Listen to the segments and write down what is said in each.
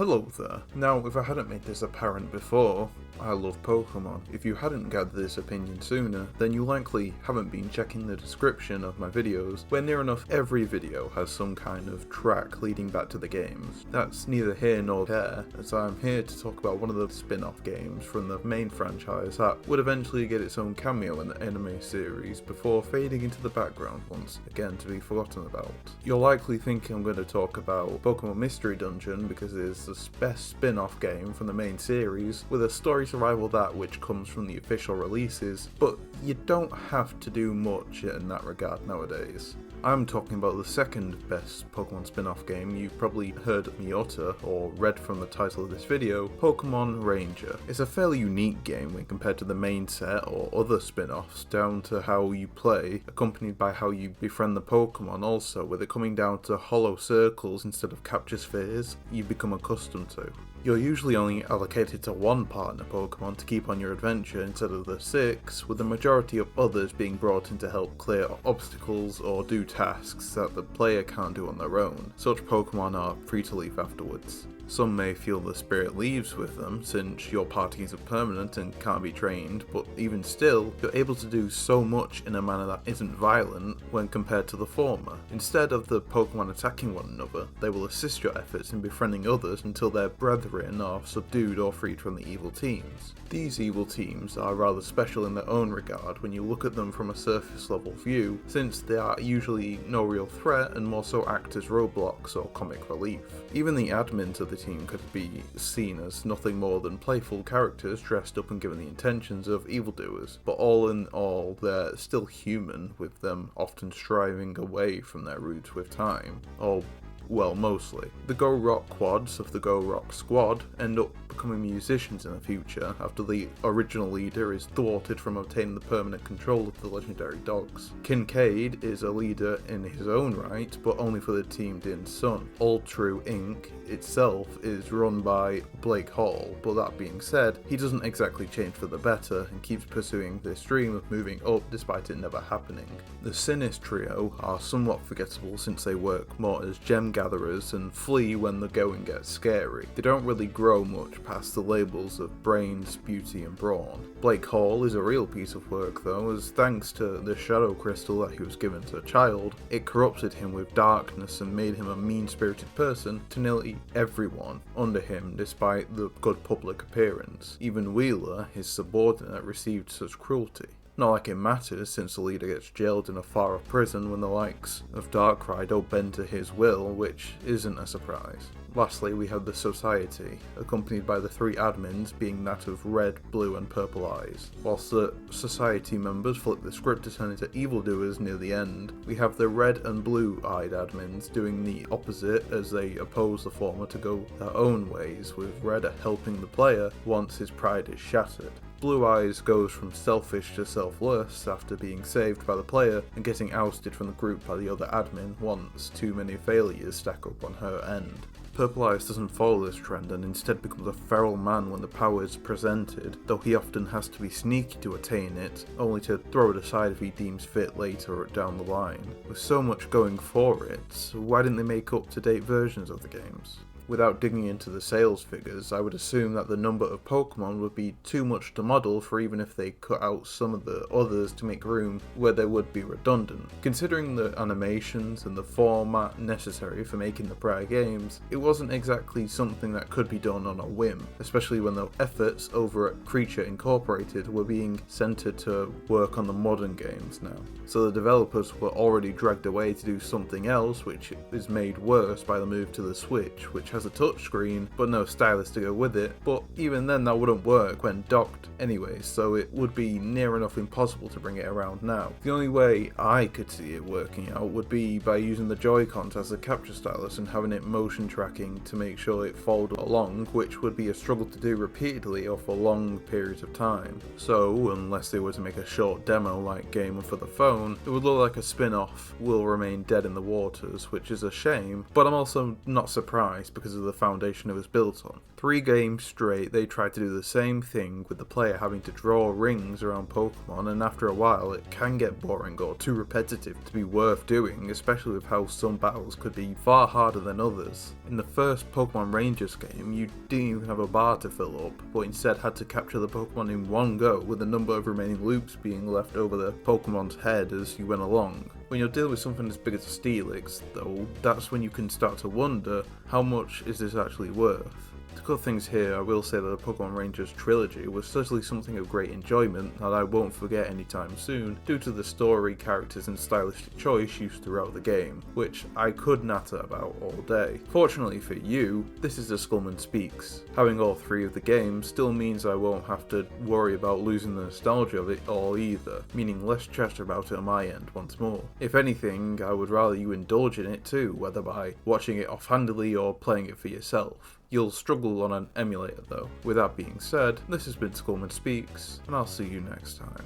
Hello there. Now, if I hadn't made this apparent before, I love Pokémon. If you hadn't gathered this opinion sooner, then you likely haven't been checking the description of my videos, where near enough every video has some kind of track leading back to the games. That's neither here nor there, as I'm here to talk about one of the spin-off games from the main franchise that would eventually get its own cameo in the anime series before fading into the background once again to be forgotten about. You'll likely think I'm going to talk about Pokémon Mystery Dungeon because it is the best spin-off game from the main series, with a story to rival that which comes from the official releases, but you don't have to do much in that regard nowadays. I'm talking about the second best Pokemon spin-off game you've probably heard me utter or read from the title of this video, Pokémon Ranger. It's a fairly unique game when compared to the main set or other spin-offs, down to how you play, accompanied by how you befriend the Pokemon also, with it coming down to hollow circles instead of capture spheres you've become accustomed to. You're usually only allocated to one partner Pokemon to keep on your adventure instead of the 6, with the majority of others being brought in to help clear obstacles or do tasks that the player can't do on their own. Such Pokemon are free to leave afterwards. Some may feel the spirit leaves with them, since your parties are permanent and can't be trained, but even still, you're able to do so much in a manner that isn't violent when compared to the former. Instead of the Pokemon attacking one another, they will assist your efforts in befriending others until their brethren are subdued or freed from the evil teams. These evil teams are rather special in their own regard when you look at them from a surface level view, since they are usually no real threat and more so act as roadblocks or comic relief. Even the admins of the team could be seen as nothing more than playful characters dressed up and given the intentions of evildoers, but all in all they're still human, with them often striving away from their roots with time, or well, mostly. The Go Rock quads of the Go Rock squad end up becoming musicians in the future after the original leader is thwarted from obtaining the permanent control of the legendary dogs. Kincaid is a leader in his own right, but only for the Team Din Sun. All True Inc. itself is run by Blake Hall, but that being said, he doesn't exactly change for the better and keeps pursuing this dream of moving up despite it never happening. The Sinist trio are somewhat forgettable since they work more as gem gatherers and flee when the going gets scary. They don't really grow much past the labels of brains, beauty and brawn. Blake Hall is a real piece of work though, as thanks to the shadow crystal that he was given as a child, it corrupted him with darkness and made him a mean-spirited person to nearly everyone under him despite the good public appearance. Even Wheeler, his subordinate, received such cruelty. Not like it matters, since the leader gets jailed in a far-off prison when the likes of Darkrai don't bend to his will, which isn't a surprise. Lastly, we have the Society, accompanied by the 3 admins being that of Red, Blue and Purple Eyes. Whilst the Society members flip the script to turn into evildoers near the end, we have the Red and Blue-eyed admins doing the opposite as they oppose the former to go their own ways, with Red helping the player once his pride is shattered. Blue Eyes goes from selfish to selfless after being saved by the player and getting ousted from the group by the other admin once too many failures stack up on her end. Purple Eyes doesn't follow this trend and instead becomes a feral man when the power is presented, though he often has to be sneaky to attain it, only to throw it aside if he deems fit later down the line. With so much going for it, why didn't they make up-to-date versions of the games? Without digging into the sales figures, I would assume that the number of Pokemon would be too much to model for even if they cut out some of the others to make room where they would be redundant. Considering the animations and the format necessary for making the prior games, it wasn't exactly something that could be done on a whim, especially when the efforts over at Creature Incorporated were being centered to work on the modern games now. So the developers were already dragged away to do something else, which is made worse by the move to the Switch, which has a touchscreen but no stylus to go with it, but even then that wouldn't work when docked anyway, so it would be near enough impossible to bring it around now. The only way I could see it working out would be by using the Joy-Cons as a capture stylus and having it motion tracking to make sure it followed along, which would be a struggle to do repeatedly or for long periods of time. So, unless they were to make a short demo like Game for the Phone, it would look like a spin-off will remain dead in the waters, which is a shame, but I'm also not surprised because because of the foundation it was built on. 3 games straight, they tried to do the same thing with the player having to draw rings around Pokemon, and after a while it can get boring or too repetitive to be worth doing, especially with how some battles could be far harder than others. In the first Pokemon Rangers game, you didn't even have a bar to fill up, but instead had to capture the Pokemon in one go, with a number of remaining loops being left over the Pokemon's head as you went along. When you're dealing with something as big as a Steelix, though, that's when you can start to wonder, how much is this actually worth? To cut things here, I will say that the Pokemon Rangers trilogy was certainly something of great enjoyment that I won't forget anytime soon, due to the story, characters and stylistic choice used throughout the game, which I could natter about all day. Fortunately for you, this is the Skullman Speaks. Having all 3 of the games still means I won't have to worry about losing the nostalgia of it all either, meaning less chatter about it on my end once more. If anything, I would rather you indulge in it too, whether by watching it offhandedly or playing it for yourself. You'll struggle on an emulator though. With that being said, this has been Skullman Speaks, and I'll see you next time.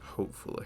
Hopefully.